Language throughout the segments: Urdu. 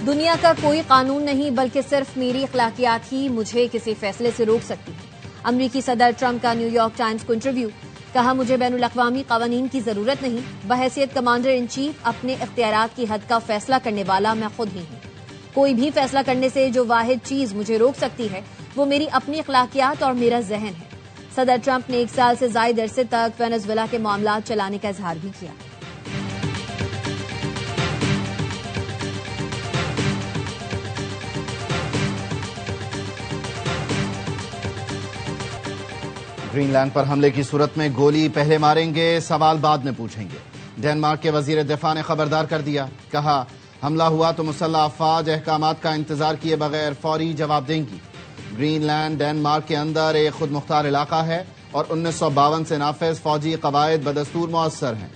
دنیا کا کوئی قانون نہیں بلکہ صرف میری اخلاقیات ہی مجھے کسی فیصلے سے روک سکتی ہے۔ امریکی صدر ٹرمپ کا نیو یارک ٹائمز کو انٹرویو، کہا مجھے بین الاقوامی قوانین کی ضرورت نہیں، بحیثیت کمانڈر ان چیف اپنے اختیارات کی حد کا فیصلہ کرنے والا میں خود ہی ہوں۔ کوئی بھی فیصلہ کرنے سے جو واحد چیز مجھے روک سکتی ہے وہ میری اپنی اخلاقیات اور میرا ذہن ہے۔ صدر ٹرمپ نے 1 سال سے زائد عرصے تک وینزویلا کے معاملات چلانے کا اظہار بھی کیا۔ گرین لینڈ پر حملے کی صورت میں گولی پہلے ماریں گے، سوال بعد میں پوچھیں گے۔ ڈنمارک کے وزیر دفاع نے خبردار کر دیا، کہا حملہ ہوا تو مسلح افواج احکامات کا انتظار کیے بغیر فوری جواب دیں گی۔ گرین لینڈ ڈنمارک کے اندر ایک خود مختار علاقہ ہے اور 1952 سے نافذ فوجی قواعد بدستور مؤثر ہیں۔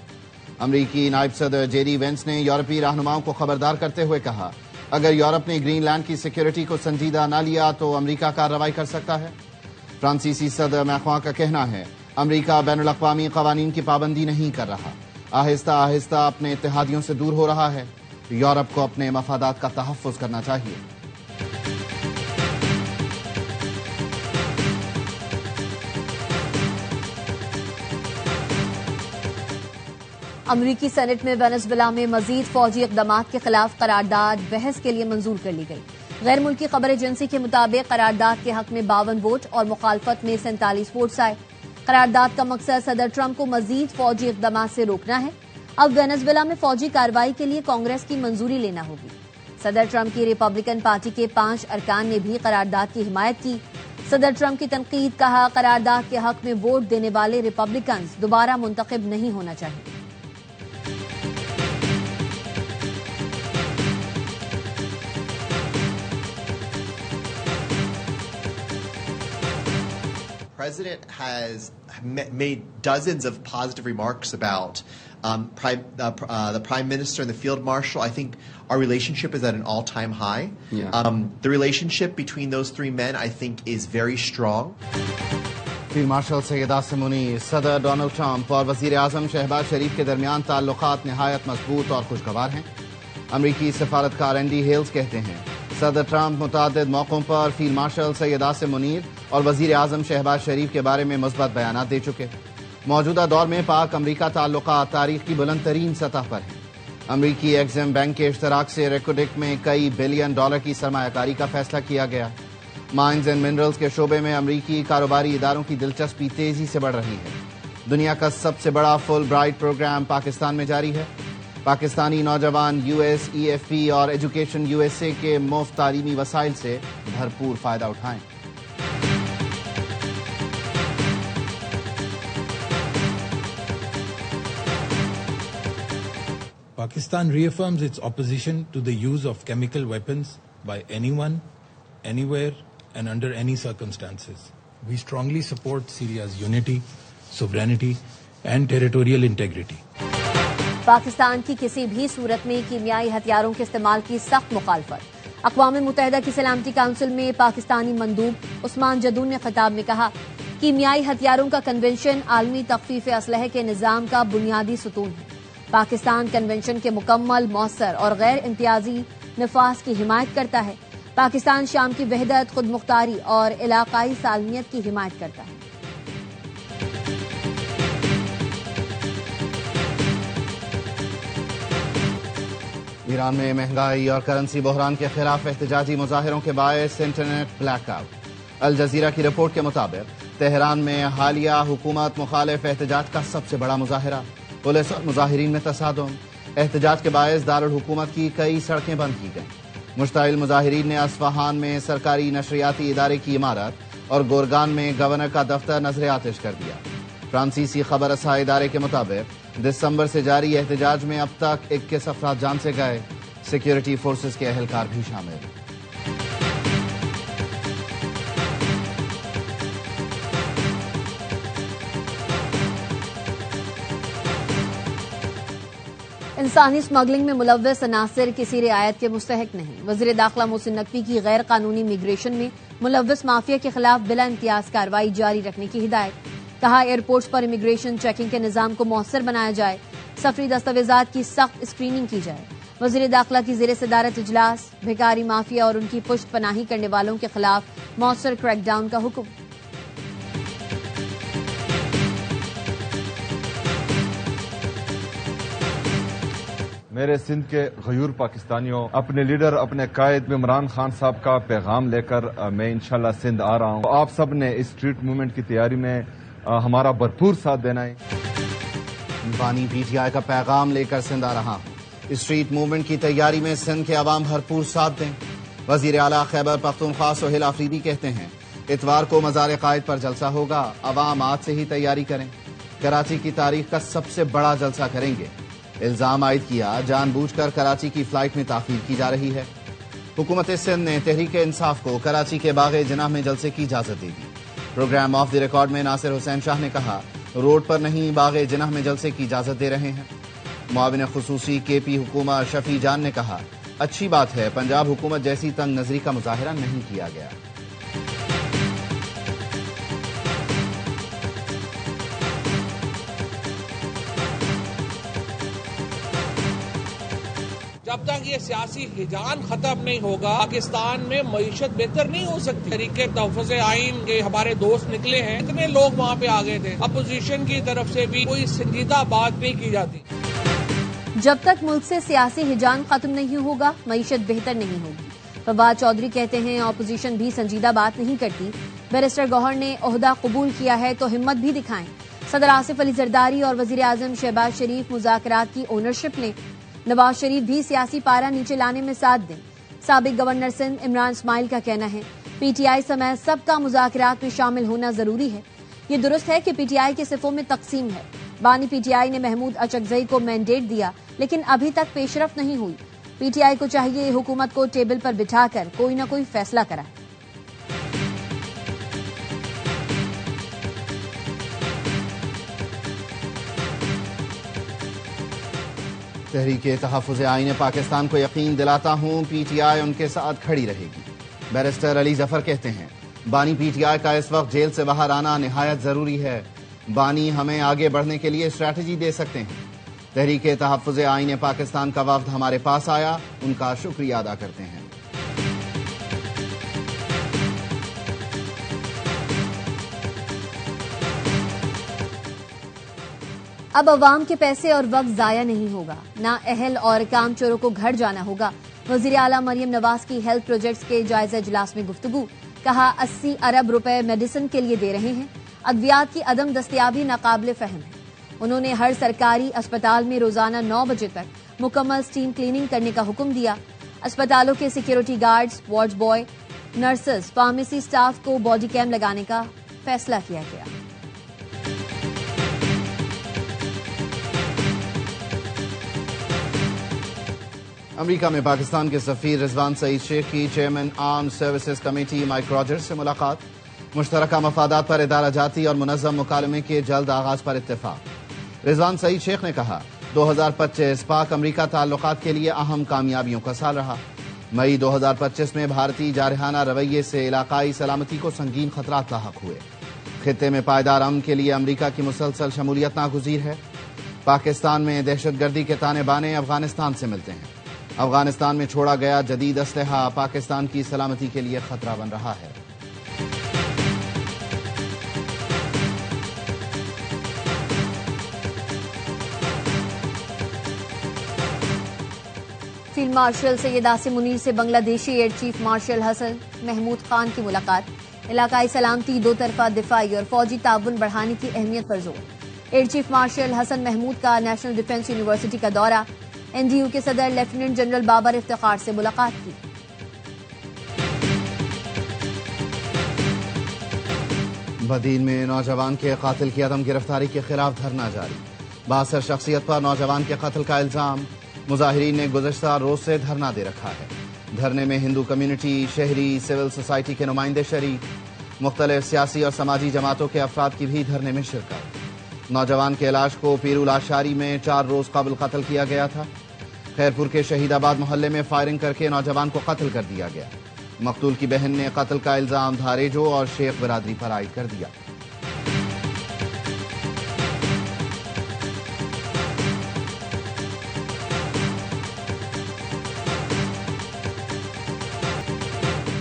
امریکی نائب صدر جے ڈی وینس نے یورپی رہنماؤں کو خبردار کرتے ہوئے کہا، اگر یورپ نے گرین لینڈ کی سیکیورٹی کو سنجیدہ نہ لیا تو امریکہ کارروائی کر سکتا ہے۔ فرانسیسی صدر میکروں کا کہنا ہے، امریکہ بین الاقوامی قوانین کی پابندی نہیں کر رہا، آہستہ آہستہ اپنے اتحادیوں سے دور ہو رہا ہے۔ یورپ کو اپنے مفادات کا تحفظ کرنا چاہیے۔ امریکی سینٹ میں وینزویلا میں مزید فوجی اقدامات کے خلاف قرارداد بحث کے لیے منظور کر لی گئی۔ غیر ملکی خبر ایجنسی کے مطابق قرارداد کے حق میں 52 ووٹ اور مخالفت میں 47 ووٹس آئے۔ قرارداد کا مقصد صدر ٹرمپ کو مزید فوجی اقدامات سے روکنا ہے۔ اب وینزویلا میں فوجی کارروائی کے لیے کانگریس کی منظوری لینا ہوگی۔ صدر ٹرمپ کی ریپبلکن پارٹی کے 5 ارکان نے بھی قرارداد کی حمایت کی۔ صدر ٹرمپ کی تنقید، کہا قرارداد کے حق میں ووٹ دینے والے ریپبلکنز دوبارہ منتخب نہیں ہونا چاہیے۔ The President has made dozens of positive remarks about the Prime Minister and the Field Marshal. I think our relationship is at an all-time high. Yeah. The relationship between those three men, I think, is very strong. Field marshal Syed Asim Munir, صدر ڈونلڈ ٹرمپ اور وزیر اعظم شہباز شریف کے درمیان تعلقات نہایت مضبوط اور خوشگوار ہیں۔ امریکی سفارتکار اینڈی ہیلز کہتے ہیں، صدر ٹرمپ متعدد موقعوں پر فیلڈ مارشل سید عاصم منیر اور وزیر اعظم شہباز شریف کے بارے میں مثبت بیانات دے چکے۔ موجودہ دور میں پاک امریکہ تعلقات تاریخ کی بلند ترین سطح پر ہیں۔ امریکی ایگزم بینک کے اشتراک سے ریکوڈک میں کئی بلین ڈالر کی سرمایہ کاری کا فیصلہ کیا گیا۔ مائنز اینڈ منرلز کے شعبے میں امریکی کاروباری اداروں کی دلچسپی تیزی سے بڑھ رہی ہے۔ دنیا کا سب سے بڑا فل برائٹ پروگرام پاکستان میں جاری ہے۔ پاکستانی نوجوان U S E F P اور ایجوکیشن یو ایس اے کے مفت تعلیمی وسائل سے بھرپور فائدہ اٹھائیں۔ Pakistan reaffirms its opposition to the use of chemical weapons by anyone, anywhere, and under any circumstances. We strongly support Syria's unity, sovereignty, and territorial integrity. Pakistan کی کسی بھی صورت میں کیمیائی ہتھیاروں کے استعمال کی سخت مخالفت۔ اقوام متحدہ کی سلامتی کونسل میں پاکستانی مندوب عثمان جدون نے خطاب میں کہا، کیمیائی ہتھیاروں کا کنونشن عالمی تخفیف اسلحے کے نظام کا بنیادی ستون ہے۔ پاکستان کنونشن کے مکمل، مؤثر اور غیر امتیازی نفاذ کی حمایت کرتا ہے۔ پاکستان شام کی وحدت، خود مختاری اور علاقائی سالمیت کی حمایت کرتا ہے۔ ایران میں مہنگائی اور کرنسی بحران کے خلاف احتجاجی مظاہروں کے باعث انٹرنیٹ بلیک آؤٹ۔ الجزیرہ کی رپورٹ کے مطابق تہران میں حالیہ حکومت مخالف احتجاج کا سب سے بڑا مظاہرہ، پولیس اور مظاہرین میں تصادم۔ احتجاج کے باعث دارالحکومت کی کئی سڑکیں بند کی گئیں۔ مشتعل مظاہرین نے اصفہان میں سرکاری نشریاتی ادارے کی عمارت اور گورگان میں گورنر کا دفتر نذر آتش کر دیا۔ فرانسیسی خبر رساں ادارے کے مطابق دسمبر سے جاری احتجاج میں اب تک 21 افراد جان سے گئے، سیکیورٹی فورسز کے اہلکار بھی شامل۔ انسانی اسمگلنگ میں ملوث عناصر کسی رعایت کے مستحق نہیں۔ وزیر داخلہ محسن نقوی کی غیر قانونی میگریشن میں ملوث مافیا کے خلاف بلا امتیاز کارروائی جاری رکھنے کی ہدایت۔ کہا ایئرپورٹس پر امیگریشن چیکنگ کے نظام کو مؤثر بنایا جائے، سفری دستاویزات کی سخت اسکریننگ کی جائے۔ وزیر داخلہ کی زیر صدارت اجلاس، بھکاری مافیا اور ان کی پشت پناہی کرنے والوں کے خلاف مؤثر کریک ڈاؤن کا حکم۔ میرے سندھ کے غیور پاکستانیوں، اپنے لیڈر، اپنے قائد عمران خان صاحب کا پیغام لے کر میں انشاءاللہ سندھ آ رہا ہوں۔ آپ سب نے اس اسٹریٹ موومنٹ کی تیاری میں ہمارا بھرپور ساتھ دینا ہے۔ بانی پی ٹی آئی کا پیغام لے کر سندھ آ رہا ہوں، اسٹریٹ موومنٹ کی تیاری میں سندھ کے عوام بھرپور ساتھ دیں۔ وزیر اعلیٰ خیبر پختونخوا سہیل آفریدی کہتے ہیں اتوار کو مزار قائد پر جلسہ ہوگا، عوام آج سے ہی تیاری کریں۔ کراچی کی تاریخ کا سب سے بڑا جلسہ کریں گے۔ الزام عائد کیا جان بوجھ کر کراچی کی فلائٹ میں تاخیر کی جا رہی ہے۔ حکومت سندھ نے تحریک انصاف کو کراچی کے باغ جناح میں جلسے کی اجازت دے دی۔ پروگرام آف دی ریکارڈ میں ناصر حسین شاہ نے کہا روڈ پر نہیں باغ جناح میں جلسے کی اجازت دے رہے ہیں۔ معاون خصوصی کے پی حکومہ شفیع جان نے کہا اچھی بات ہے پنجاب حکومت جیسی تنگ نظری کا مظاہرہ نہیں کیا گیا۔ جب تک یہ سیاسی ہجان ختم نہیں ہوگا پاکستان میں معیشت بہتر نہیں ہو سکتی۔ طریقے تحفظ آئین کے ہمارے دوست نکلے ہیں، اتنے لوگ وہاں پہ آگے تھے، اپوزیشن کی طرف سے بھی کوئی سنجیدہ بات نہیں کی جاتی۔ جب تک ملک سے سیاسی ہجان ختم نہیں ہوگا معیشت بہتر نہیں ہوگی۔ فواد چودھری کہتے ہیں اپوزیشن بھی سنجیدہ بات نہیں کرتی۔ بیرسٹر گوہر نے عہدہ قبول کیا ہے تو ہمت بھی دکھائیں۔ صدر آصف علی زرداری اور وزیر اعظم شہباز شریف مذاکرات کی اونرشپ لیں۔ نواز شریف بھی سیاسی پارا نیچے لانے میں ساتھ دیں۔ سابق گورنر سندھ عمران اسماعیل کا کہنا ہے پی ٹی آئی سمیت سب کا مذاکرات میں شامل ہونا ضروری ہے۔ یہ درست ہے کہ پی ٹی آئی کے صفوں میں تقسیم ہے۔ بانی پی ٹی آئی نے محمود اچکزئی کو مینڈیٹ دیا لیکن ابھی تک پیش رفت نہیں ہوئی۔ پی ٹی آئی کو چاہیے حکومت کو ٹیبل پر بٹھا کر کوئی نہ کوئی فیصلہ کرائے۔ تحریک تحفظ آئین پاکستان کو یقین دلاتا ہوں پی ٹی آئی ان کے ساتھ کھڑی رہے گی۔ بیرسٹر علی ظفر کہتے ہیں بانی پی ٹی آئی کا اس وقت جیل سے باہر آنا نہایت ضروری ہے۔ بانی ہمیں آگے بڑھنے کے لیے اسٹریٹجی دے سکتے ہیں۔ تحریک تحفظ آئین پاکستان کا وفد ہمارے پاس آیا، ان کا شکریہ ادا کرتے ہیں۔ اب عوام کے پیسے اور وقت ضائع نہیں ہوگا، نہ اہل اور کام چوروں کو گھر جانا ہوگا۔ وزیر اعلیٰ مریم نواز کی ہیلتھ پروجیکٹس کے جائزہ اجلاس میں گفتگو، کہا 80 ارب روپے میڈیسن کے لیے دے رہے ہیں۔ ادویات کی عدم دستیابی ناقابل فہم ہے۔ انہوں نے ہر سرکاری اسپتال میں روزانہ 9 بجے تک مکمل سٹیم کلیننگ کرنے کا حکم دیا۔ اسپتالوں کے security guards, ward boy, nurses, pharmacy staff کو باڈی کیم لگانے کا فیصلہ کیا گیا۔ امریکہ میں پاکستان کے سفیر رضوان سعید شیخ کی چیئرمین آرم سروسز کمیٹی مائک راجرز سے ملاقات، مشترکہ مفادات پر ادارہ جاتی اور منظم مکالمے کے جلد آغاز پر اتفاق۔ رضوان سعید شیخ نے کہا 2025 پاک امریکہ تعلقات کے لیے اہم کامیابیوں کا سال رہا۔ مئی 2025 میں بھارتی جارحانہ رویے سے علاقائی سلامتی کو سنگین خطرات لاحق ہوئے۔ خطے میں پائیدار امن کے لیے امریکہ کی مسلسل شمولیت ناگزیر ہے۔ پاکستان میں دہشت گردی کے تانے بانے افغانستان سے ملتے ہیں۔ افغانستان میں چھوڑا گیا جدید اسلحہ پاکستان کی سلامتی کے لیے خطرہ بن رہا ہے۔ فیلڈ مارشل سید عاصم منیر سے بنگلہ دیشی ایئر چیف مارشل حسن محمود خان کی ملاقات، علاقائی سلامتی، دو طرفہ دفاعی اور فوجی تعاون بڑھانے کی اہمیت پر زور۔ ایئر چیف مارشل حسن محمود کا نیشنل ڈیفنس یونیورسٹی کا دورہ، این ڈی یو کے صدر لیفٹیننٹ جنرل بابر افتخار سے ملاقات کی۔ بدین میں نوجوان کے قاتل کی عدم گرفتاری کے خلاف دھرنا جاری، 62 شخصیت پر نوجوان کے قتل کا الزام، مظاہرین نے گزشتہ روز سے دھرنا دے رکھا ہے۔ دھرنے میں ہندو کمیونٹی، شہری، سول سوسائٹی کے نمائندے شریک، مختلف سیاسی اور سماجی جماعتوں کے افراد کی بھی دھرنے میں شرکت۔ نوجوان کے لاش کو پیرو لاشاری میں 4 روز قبل قتل کیا گیا تھا۔ خیرپور کے شہید آباد محلے میں فائرنگ کر کے نوجوان کو قتل کر دیا گیا۔ مقتول کی بہن نے قتل کا الزام دھاریجو اور شیخ برادری پر عائد کر دیا۔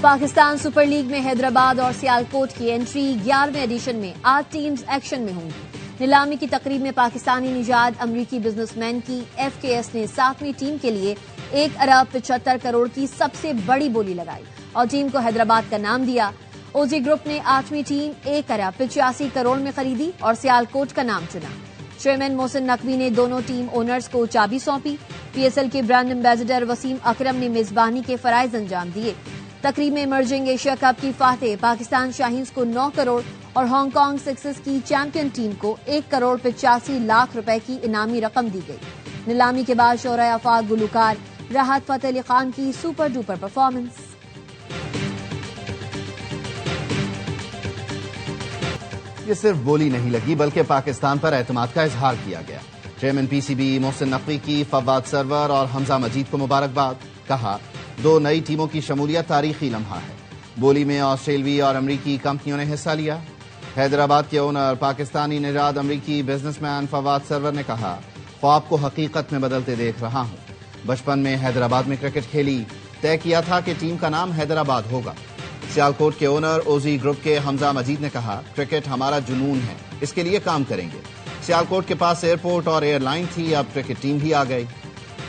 پاکستان سپر لیگ میں حیدرآباد اور سیالکوٹ کی انٹری 11ویں ایڈیشن میں 8 ٹیمز ایکشن میں ہوں گی. نیلامی کی تقریب میں پاکستانی نژاد امریکی بزنس مین کی FKS نے 7ویں ٹیم کے لیے 1 ارب 75 کروڑ کی سب سے بڑی بولی لگائی اور ٹیم کو حیدرآباد کا نام دیا. اوزی گروپ نے 8ویں ٹیم 1 ارب 85 کروڑ میں خریدی اور سیالکوٹ کا نام چنا. چیئرمین محسن نقوی نے دونوں ٹیم اونرز کو چابی سونپی. PSL کے برانڈ ایمبیسڈر وسیم اکرم نے میزبانی کے فرائض انجام دیے. تقریب میں ایمرجنگ ایشیا کپ کی فاتح پاکستان شاہینز کو 9 کروڑ اور ہانگ کانگ سکسز کی چیمپئن ٹیم کو 1 کروڑ 85 لاکھ روپے کی انعامی رقم دی گئی. نیلامی کے بعد شعراء آفاق گلوکار راحت فتح علی خان کی سپر ڈوپر پرفارمنس. یہ صرف بولی نہیں لگی بلکہ پاکستان پر اعتماد کا اظہار کیا گیا. چیئرمین PCB محسن نقوی کی فواد سرور اور حمزہ مجید کو مبارکباد. کہا 2 نئی ٹیموں کی شمولیت تاریخی لمحہ ہے. بولی میں آسٹریلوی اور امریکی کمپنیوں نے حصہ لیا. حیدرآباد کے اونر پاکستانی نژاد امریکی بزنس مین فواد سرور نے کہا خواب کو حقیقت میں بدلتے دیکھ رہا ہوں. بچپن میں حیدرآباد میں کرکٹ کھیلی, طے کیا تھا کہ ٹیم کا نام حیدرآباد ہوگا. سیالکوٹ کے اونر اوزی گروپ کے حمزہ مجید نے کہا کرکٹ ہمارا جنون ہے, اس کے لیے کام کریں گے. سیالکوٹ کے پاس ایئرپورٹ اور ایئر لائن تھی, اب کرکٹ ٹیم بھی آ گئی.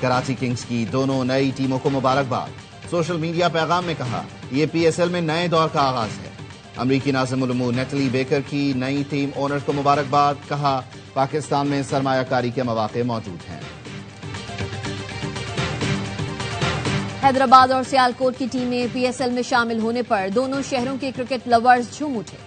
کراچی کنگز کی دونوں نئی ٹیموں کو مبارکباد. سوشل میڈیا پیغام میں کہا یہ PSL میں نئے دور کا آغاز ہے. امریکی ناظم الامور نیٹلی بیکر کی نئی ٹیم اونرز کو مبارکباد. کہا پاکستان میں سرمایہ کاری کے مواقع موجود ہیں. حیدرآباد اور سیالکوٹ کی ٹیمیں PSL میں شامل ہونے پر دونوں شہروں کے کرکٹ لورز جھوم اٹھے.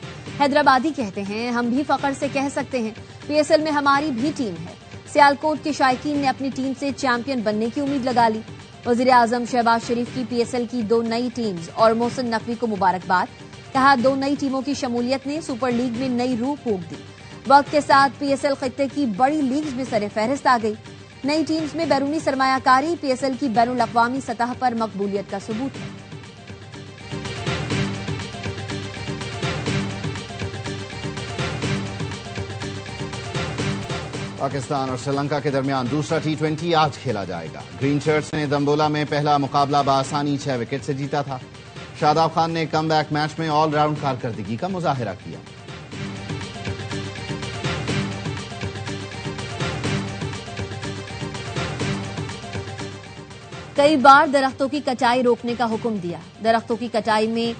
حیدرآبادی کہتے ہیں ہم بھی فخر سے کہہ سکتے ہیں PSL میں ہماری بھی ٹیم ہے. سیالکوٹ کے شائقین نے اپنی ٹیم سے چیمپئن بننے کی امید لگا لی. وزیر اعظم شہباز شریف کی PSL کی 2 نئی ٹیمز اور محسن نقوی کو مبارکباد. کہا 2 نئی ٹیموں کی شمولیت نے سپر لیگ میں نئی روح پھونک دی. وقت کے ساتھ PSL خطے کی بڑی لیگز میں سر فہرست آ گئی. نئی ٹیمز میں بیرونی سرمایہ کاری PSL کی بین الاقوامی سطح پر مقبولیت کا ثبوت ہے. پاکستان اور سری لنکا کے درمیان دوسرا T20 آج کھیلا جائے گا. گرین شرٹس نے دمبولا میں پہلا مقابلہ بآسانی 6 وکٹ سے جیتا تھا. شاداب خان نے کم بیک میچ میں آل راؤنڈ کارکردگی کا مظاہرہ کیا. کئی بار درختوں کی کٹائی روکنے کا حکم دیا. درختوں کی کٹائی میں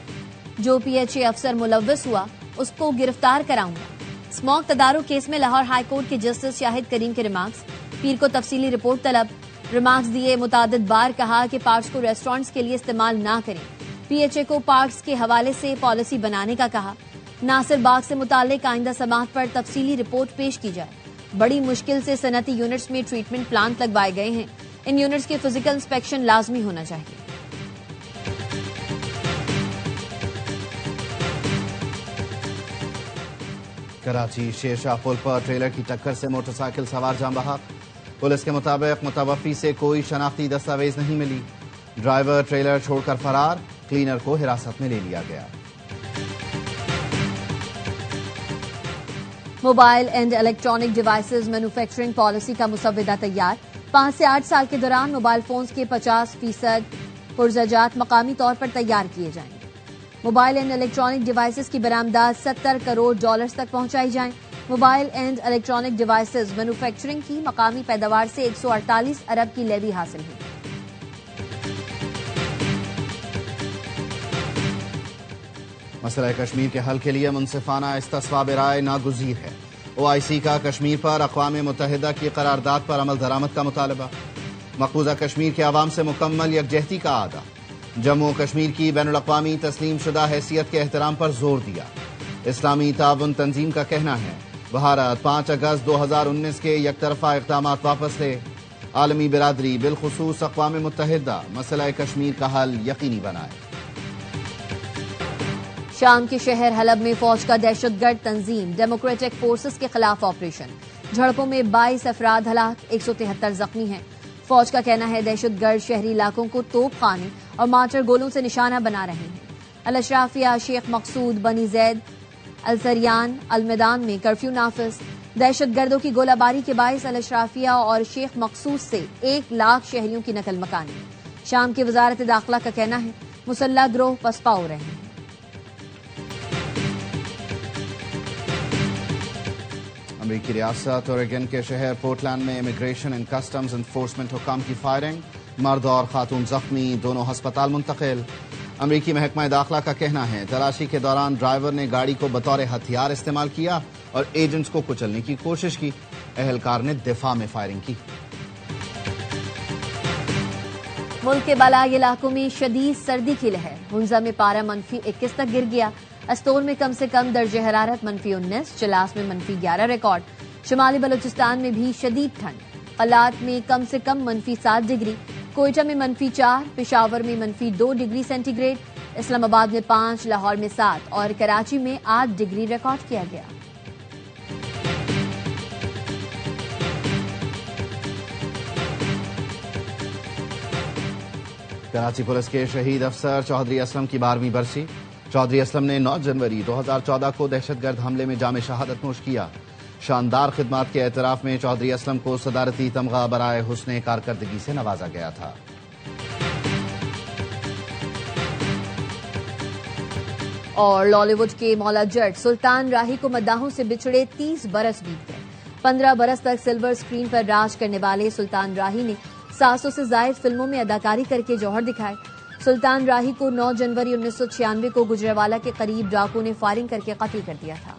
جو PHA افسر ملوث ہوا اس کو گرفتار کراؤں گا. اسموک تدارک کیس میں لاہور ہائی کورٹ کے جسٹس شاہد کریم کے ریمارکس. پیر کو تفصیلی رپورٹ طلب. ریمارکس دیے, متعدد بار کہا کہ پارکس کو ریسٹورینٹس کے لیے استعمال نہ کریں. PHA کو پارکس کے حوالے سے پالیسی بنانے کا کہا. ناصر باغ سے متعلق آئندہ سماعت پر تفصیلی رپورٹ پیش کی جائے. بڑی مشکل سے صنعتی یونٹس میں ٹریٹمنٹ پلانٹ لگوائے گئے ہیں. ان یونٹس کے فزیکل انسپیکشن لازمی ہونا چاہیے. کراچی شیر شاہ پل پر ٹریلر کی ٹکر سے موٹر سائیکل سوار جاں بحق. پولیس کے مطابق متوفی سے کوئی شناختی دستاویز نہیں ملی. ڈرائیور ٹریلر چھوڑ کر فرار. کلینر کو حراست میں لے لیا گیا. Mobile and electronic devices manufacturing policy کا مسودہ تیار. 5 سے 8 سال کے دوران موبائل فونز کے 50% پرزجات مقامی طور پر تیار کیے جائیں گے. موبائل اینڈ الیکٹرانک ڈیوائسز کی برآمدات $70 کروڑ تک پہنچائی جائیں. Mobile and electronic devices manufacturing کی مقامی پیداوار سے 148 ارب کی لیوی حاصل ہوئی. مسئلہ کشمیر کے حل کے لیے منصفانہ استصواب رائے ناگزیر ہے. OIC کا کشمیر پر اقوام متحدہ کی قرارداد پر عمل درآمد کا مطالبہ. مقبوضہ کشمیر کے عوام سے مکمل یکجہتی کا اعادہ. جموں کشمیر کی بین الاقوامی تسلیم شدہ حیثیت کے احترام پر زور دیا. اسلامی تعاون تنظیم کا کہنا ہے بھارت 5 اگست 2019 کے یک طرفہ اقدامات واپس لے. عالمی برادری بالخصوص اقوام متحدہ مسئلہ کشمیر کا حل یقینی بنائے. شام کے شہر حلب میں فوج کا دہشت گرد تنظیم ڈیموکریٹک فورسز کے خلاف آپریشن. جھڑپوں میں 22 افراد ہلاک, 173 زخمی ہیں. فوج کا کہنا ہے دہشت گرد شہری علاقوں کو توپ خانے اور مارٹر گولوں سے نشانہ بنا رہے ہیں. الاشرافیہ, شیخ مقصود, بنی زید, الزریان, المیدان میں کرفیو نافذ. دہشت گردوں کی گولہ باری کے باعث الاشرافیہ اور شیخ مقصود سے 1 لاکھ شہریوں کی نقل مکانی. شام کی وزارت داخلہ کا کہنا ہے مسلح گروہ پسپا ہو رہے ہیں۔ امریکی ریاست اوریگن کے شہر پورٹلینڈ میں امیگریشن اینڈ کسٹمز انفورسمنٹ حکام کی فائرنگ، مرد اور خاتون زخمی، دونوں ہسپتال منتقل۔ امریکی محکمہ داخلہ کا کہنا ہے تلاشی کے دوران ڈرائیور نے گاڑی کو بطور ہتھیار استعمال کیا اور ایجنٹس کو کچلنے کی کوشش کی۔ اہلکار نے دفاع میں فائرنگ کی۔ ملک کے بالائی علاقوں میں شدید سردی کی لہر، ہنزا میں پارہ -21 تک گر گیا۔ استور میں کم سے کم درجہ حرارت -19، چلاس میں -11 ریکارڈ۔ شمالی بلوچستان میں بھی شدید ٹھنڈ، قلات میں کم سے کم -7 ڈگری، کوئٹہ میں -4، پشاور میں -2 ڈگری سینٹی گریڈ، اسلام آباد میں 5، لاہور میں 7 اور کراچی میں 8 ڈگری ریکارڈ کیا گیا۔ کراچی پولیس کے شہید افسر چودھری اسلم کی 12ویں برسی۔ چودھری اسلم نے 9 جنوری 2014 کو دہشت گرد حملے میں جام شہادت نوش کیا۔ شاندار خدمات کے اعتراف میں چودھری اسلم کو صدارتی تمغہ برائے حسن کارکردگی سے نوازا گیا تھا۔ اور لالی ووڈ کے مولا جٹ سلطان راہی کو مداحوں سے بچھڑے 30 برس بیت گئے۔ 15 برس تک سلور اسکرین پر راج کرنے والے سلطان راہی نے 700 سے زائد فلموں میں اداکاری کر کے جوہر دکھائے۔ سلطان راہی کو 9 جنوری 1996 کو گجرانوالہ کے قریب ڈاکو نے فائرنگ کر کے قتل کر دیا تھا۔